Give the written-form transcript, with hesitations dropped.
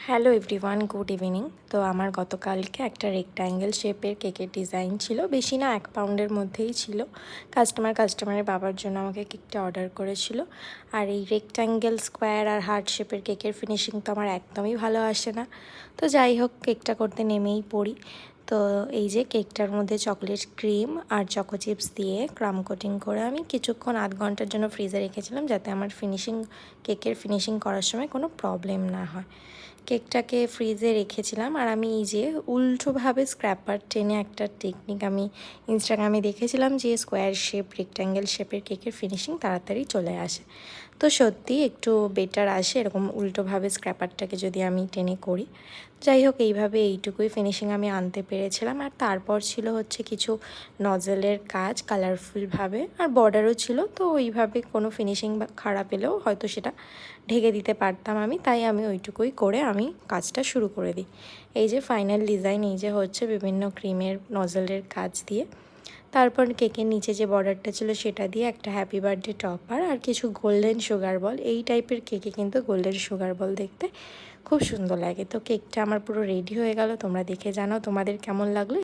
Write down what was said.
Hello everyone, good evening. তো আমার গতকালকে একটা রেক্ট্যাঙ্গেল শেপের কেকের ডিজাইন ছিল, বেশি না 1 পাউন্ডের মধ্যেই ছিল। কাস্টমারের বাবার জন্য আমাকে কেকটা অর্ডার করেছিল। আর এই রেক্ট্যাঙ্গেল, স্কোয়ার আর হার্ট শেপের কেকের ফিনিশিং তো আমার একদমই ভালো আসে না। তো যাই হোক, কেকটা করতে নেমেই পড়ি। তো এই যে কেকটার মধ্যে চকলেট ক্রিম আর চকো চিপস দিয়ে ক্রাম কোটিং করে আমি কিছুক্ষণ আধ ঘন্টার জন্য ফ্রিজে রেখেছিলাম, যাতে আমার কেকের ফিনিশিং করার সময় কোনো প্রবলেম না হয়। কেকটাকে ফ্রিজে রেখেছিলাম, আর আমি এই যে উল্টোভাবে স্ক্র্যাপার টেনে একটা টেকনিক আমি ইনস্টাগ্রামে দেখেছিলাম, যে স্কোয়ার শেপ, রেক্ট্যাঙ্গেল শেপের কেকের ফিনিশিং তাড়াতাড়ি চলে আসে। তো সত্যি একটু বেটার আসে এরকম উল্টোভাবে স্ক্র্যাপারটাকে যদি আমি টেনে করি। যাই হোক, এইটুকুই ফিনিশিং আমি আনতে পেরেছিলাম। আর তারপর ছিল হচ্ছে কিছু নজেলের কাজ কালারফুলভাবে, আর বর্ডারও ছিল। তো ওইভাবে কোনো ফিনিশিং খারাপ এলেও হয়তো সেটা ঢেকে দিতে পারতাম আমি, তাই আমি ওইটুকুই করে আমি কাজটা শুরু করে দিই। এই যে ফাইনাল ডিজাইন, এই যে হচ্ছে বিভিন্ন ক্রিমের নজেলের কাজ দিয়ে। তারপর কেকের নিচে যে বর্ডারটা ছিল সেটা দিয়ে একটা হ্যাপি বার্থডে টপার আর কিছু গোল্ডেন সুগার বল। এই টাইপের কেকে কিন্তু গোল্ডেন সুগার বল দেখতে খুব সুন্দর লাগে। তো কেকটা আমার পুরো রেডি হয়ে গেল। তোমরা দেখে জানাও তোমাদের কেমন লাগলো।